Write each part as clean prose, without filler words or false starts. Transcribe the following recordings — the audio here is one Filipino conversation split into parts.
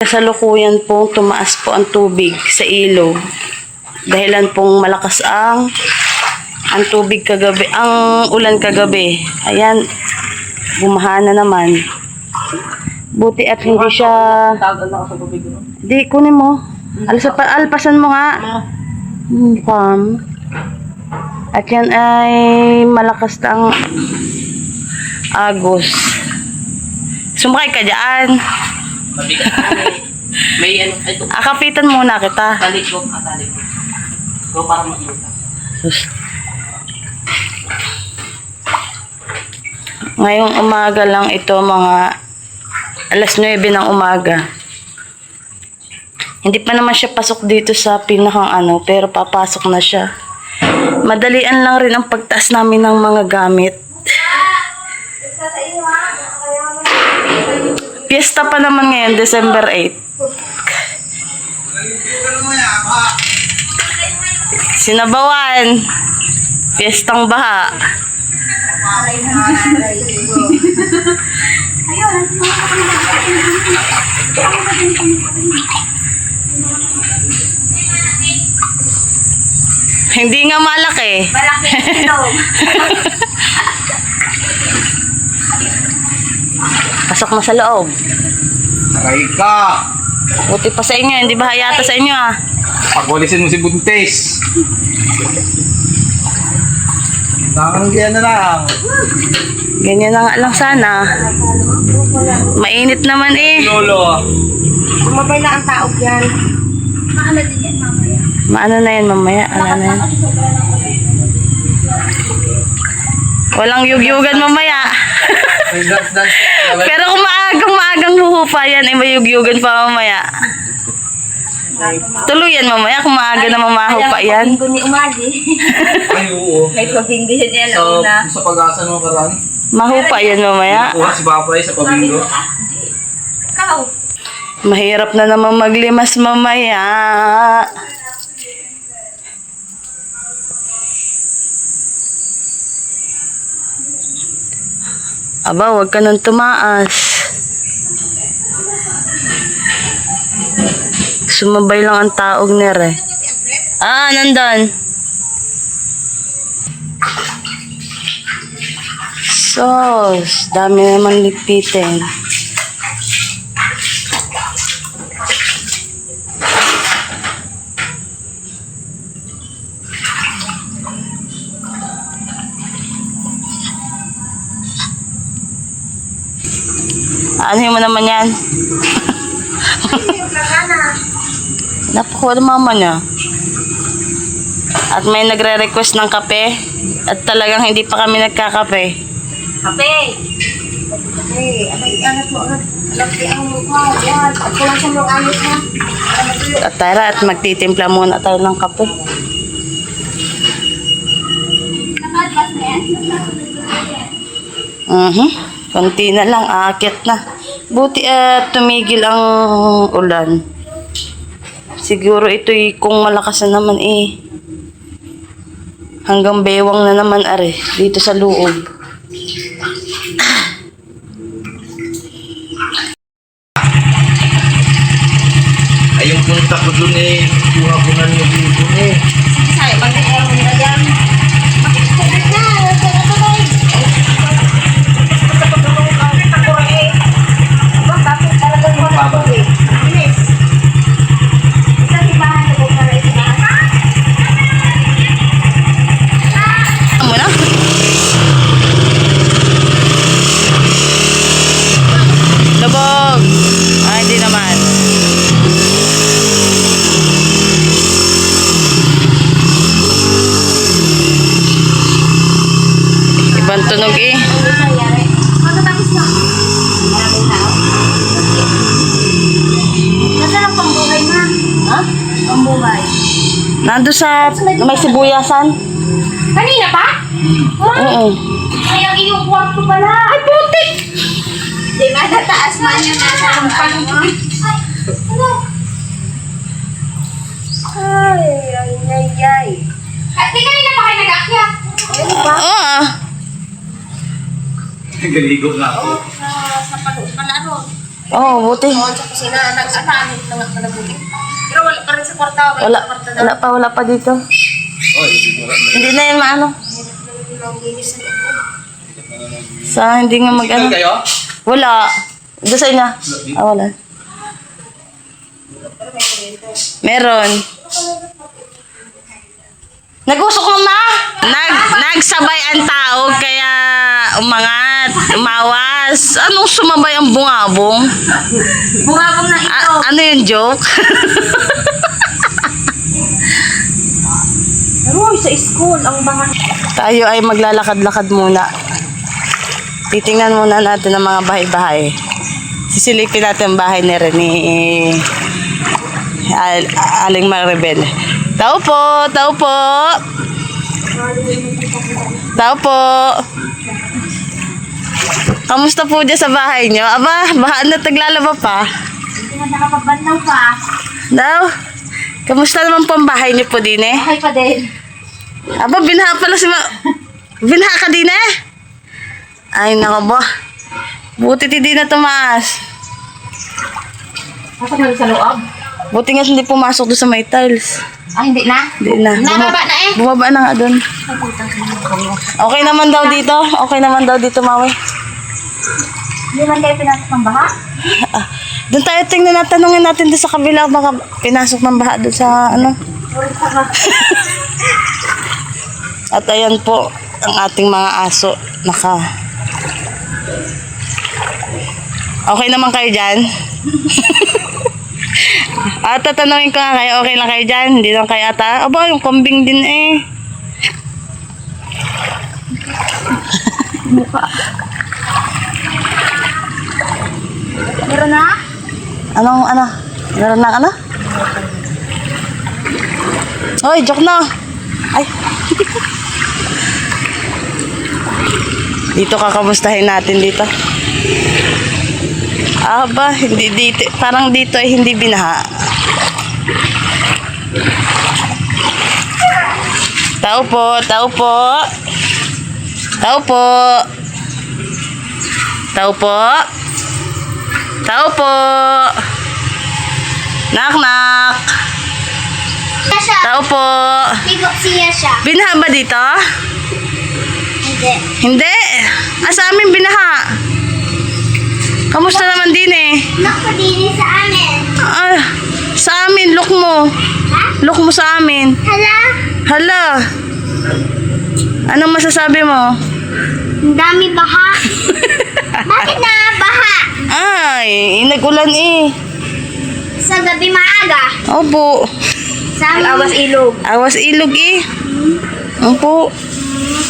kasalukuyan pong tumaas po ang tubig sa ilog. Dahilan pong malakas ang tubig kagabi, ang ulan kagabi. Ayan, bumaha na naman. Buti at hindi siya... Di, kunin mo. Alpasan mo nga. Calm. At yan ay malakas na ang agos. Sumakay ka dyan. Mabigat kami. May ano, ito. Akapitan muna kita. Talik ko. So, para mag-iuta. Ngayong umaga lang ito, mga alas 9 ng umaga. Hindi pa naman siya pasok dito sa pinakang ano, pero papasok na siya. Madalian lang rin ang pagtaas namin ng mga gamit. Fiesta pa naman ngayon, December 8. Sinabawan. Fiestang baha. Hindi nga malaki. Malaki ito. Pasok mo sa loob. Aray ka! Buti pa sa inyo, hindi ba yata sa inyo ah? Pagwalisin mo si Buntes. Nakanggihan na lang. Ganyan na nga lang sana. Mainit naman eh. Lolo. Sumabay na ang taog yan. Maano din yan mamaya. Maano na yan mamaya? Ano na yan? Walang yugyugan mamaya. Pero kung maagang huhupa yan, ay may yugyugan pa mamaya. Tuloy yan mamaya kung maaga na mamahupa yan. Pabinggo ni Umagi. Ay, oo. May pabinggo yan yan. Sa pag-asa mo karaan. Mahupa yan mamaya. Kuha si Papay sa pabingo. Ikaw. Mahirap na naman maglimas mamaya. Aba, huwag ka nang tumaas. Sumabay lang ang taog ni Re. Ah, nandun. Sos, dami naman lipitin. Ano mo naman yan? Napakuha ng mama niya. At may nagre-request ng kape. At talagang hindi pa kami nagkakape. Kape. Kape. Abay, angat mo. Lagi ang mukha. Yan. At kung sa mga ayos na. At tara, at magtitimpla muna tayo ng kape. Nakadbas na yan? Konti na lang, aakyat na. Buti at tumigil ang ulan. Siguro ito'y kung malakas na naman eh. Hanggang bewang na naman are dito sa loob. Ay, yung punta ko dun eh. Kuha ko na yung dito eh. Sige sa'yo. Bakit ayaw mo nila yan? Bakit tubig na? Tuloy. Sa pagkakong kawin, ako eh. Bakit talagang wala tubig? Bilis. Isa simbahan na kung para isibahan. Ano na? Labog! Ay, hindi naman. Ibang tunog eh. Ano nangyari? Ano tapos na? Maraming tao. Nasaan ang pambuhay na? Ha? Pambuhay. Nando sa may sibuyasan. Kanina pa? Oo. Ay, ang iyong kwarto pala. Ay, putik! Di ba, nataas man yun nasa ang mo? Ay, ay, ay, ay. At di kanina pa kayo nag-akyat. Ayun ba? Oo. Galigo na ako. Sa palaro. Oo, buti. Oo, sa kusina. Nag-apanit na nga palabuti. Pero wala pa rin sa kwarta. Wala pa dito. Oh, hindi mo rin. Hindi na yan maano. Linis na ito. Sa hindi nga mag ano. Kayo? Wala. Doon sa inyo. Wala. Meron. Nag-usok mo ma? Nagsabay ang tao kaya umangat, umawas. Anong sumabay ang bungabong? Bungabong na ito. Ano yung joke? Pero sa school, ang bangan. Tayo ay maglalakad-lakad muna. Titingnan muna natin ang mga bahay-bahay. Sisilipin natin ang bahay ni Rene. Aling Maribel. Tao po! Tao po! Tao po! Kamusta po dyan sa bahay nyo? Aba, baka na taglalaba pa. Hindi na nakapagbandaw pa. Daw? Kamusta naman po ang bahay niyo po din eh? Okay pa din. Aba, binha pala si Binha ka din eh? Ay, nako ba? Buti hindi na tumaas. Pasok na rin sa loob. Buti nga hindi pumasok doon sa may tiles. Ah, hindi na? Hindi na. Nababa na eh. Bumaba na nga doon. Okay naman daw dito. Okay naman daw dito, Maui. Hindi man kayo pinasok ng baha? Ah, doon tayo tingnan na tanungin natin doon sa kabila. Baka pinasok ng baha doon sa ano. At ayan po ang ating mga aso. Okay naman kayo dyan? At tatanungin ko nga kayo, okay lang kayo dyan? Hindi lang kayo ata? Aba, yung kambing din eh. Meron na? Ano? Meron na ano? Hoy, joke na. Ay. Dito kakamustahin natin dito. Aba, hindi dito. Parang dito ay hindi binaha. Tao po, tao po. Tao po. Tao po. Tao po. Knock knock. Siya. Tao po. Tigo siya siya. Binaha ba dito? Hindi. Hindi. Sa amin binaha. Kamusta naman din eh? Nakpadini sa amin. Ah, sa amin, look mo. Ha? Look mo sa amin. Hala? Hala. Anong masasabi mo? Ang dami baha. Bakit na baha? Ay, nag-ulan eh. Sa gabi maaga. Opo. Sa amin. Awas ilog. Awas ilog eh. Opo.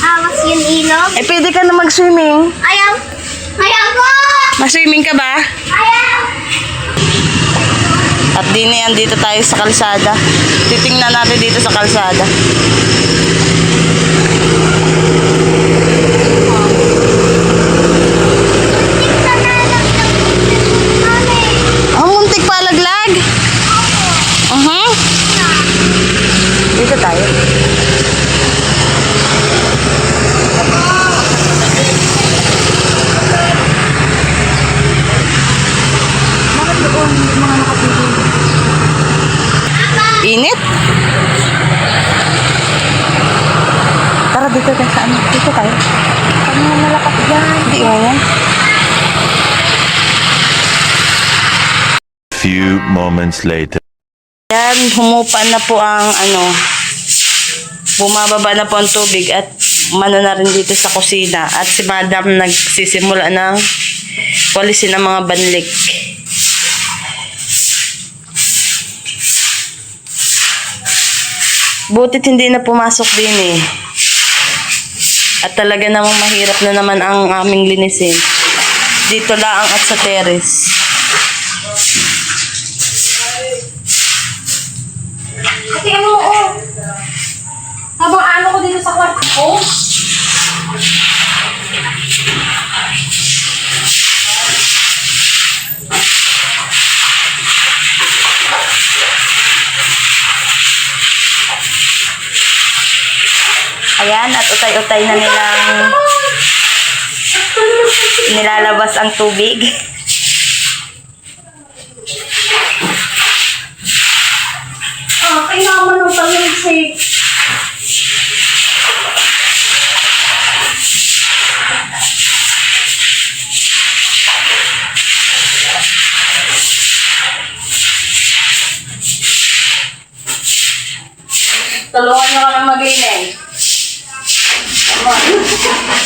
Awas yung ilog. Eh, pwede ka na mag-swimming. Ayaw. Ayaw ko! Mag-swimming ka ba? Ayaw! At din yan, dito tayo sa kalsada. Titingnan natin dito sa kalsada. Ang muntik pa laglag. Dito tayo. Init? Tara dito tayo sa ano. Dito tayo. Kami na malakas dyan. Hindi mo yan. Few moments later. Yan, humupa na po ang ano. Bumababa na po ang tubig at mano na rin dito sa kusina. At si Madam nagsisimula ng walisin ang mga banlik. Butit hindi na pumasok din eh. At talaga namang mahirap na naman ang aming linisin. Dito lang at sa terrace. Kasi ano oo. Habang ano ko dito sa kwarto ko. Ayan, at utay-utay na nilang nilalabas ang tubig. Ay naman ang talusik. Tulungan nyo ka na mag-inay. Come on.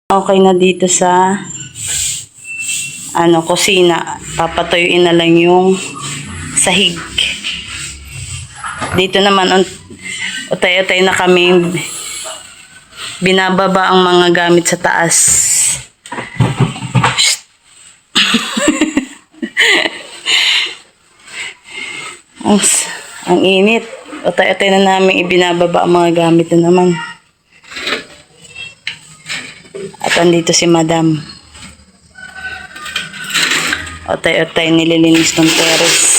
Okay na dito sa kusina. Papatuyuin na lang yung sahig. Dito naman utay-utay na kami binababa ang mga gamit sa taas. Shhh. ang init. Utay-utay na namin ibinababa ang mga gamit na naman. At andito si Madam. Otay-otay nililinis ng terrace.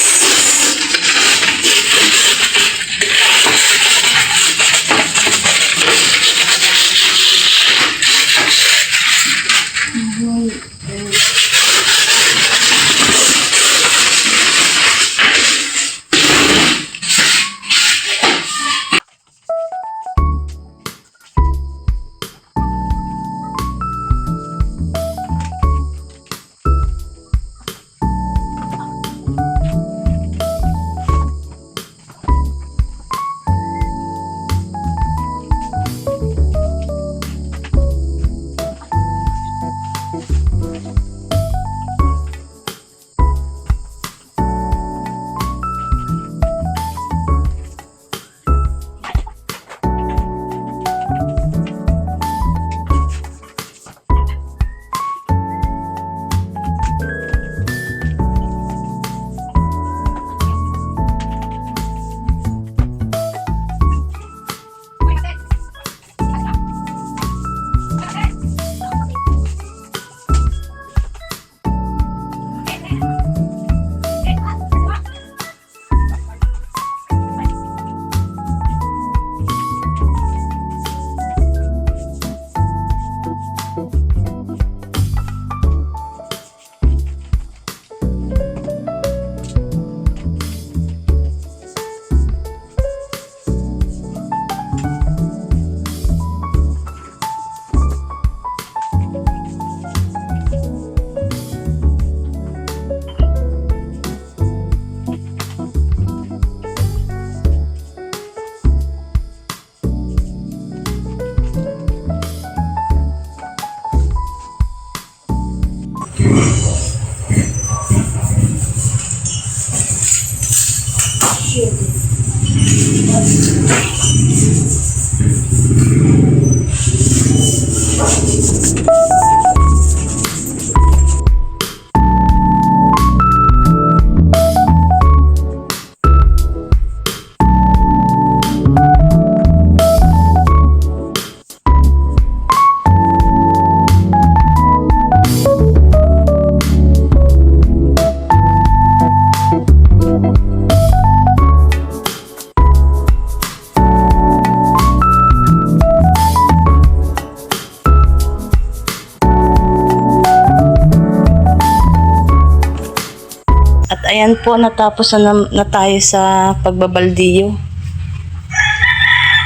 Ayan po, natapos na tayo sa pagbabaldiyo.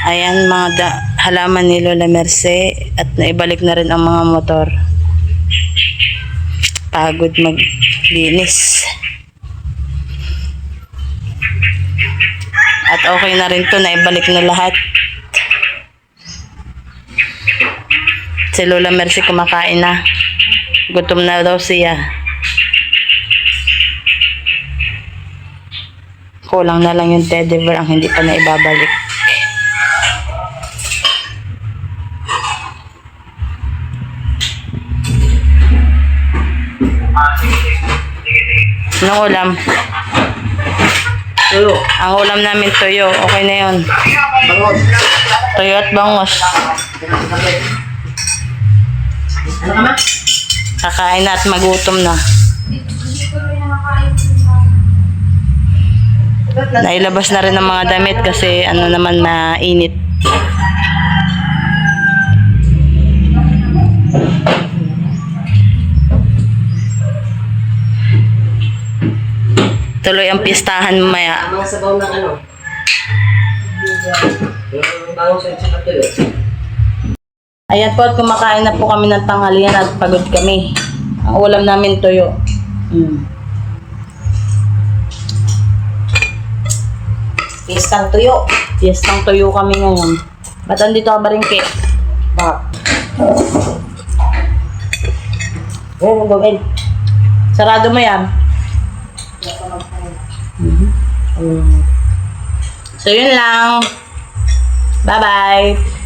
Ayan, mga halaman ni Lola Merce at naibalik na rin ang mga motor. Pagod maglinis. At okay na rin to, naibalik na lahat. Si Lola Mercy kumakain na. Gutom na daw siya. Kulang na lang yung teddy bear ang hindi pa na ibabalik. Anong ulam? Tuyo. Ang ulam namin tuyo. Okay na yun. Bangos. Tuyo at bangos. Ano ka ma? Kakain na at magutom na. Nailabas na rin ang mga damit kasi ano naman mainit. Tuloy ang pistahan mamaya. Ang mga sabaw ng ano? Yung bangos at saka tuyo. Ayan po at kumakain na po kami ng tanghalian at pagod kami. Ang ulam namin tuyo. Pistang tuyo. Piyestang tuyo kami ngayon. Ba't andito ka ba rin, Kate? Bak. Oo, gawin. Sarado mo yan. So, yun lang. Bye-bye.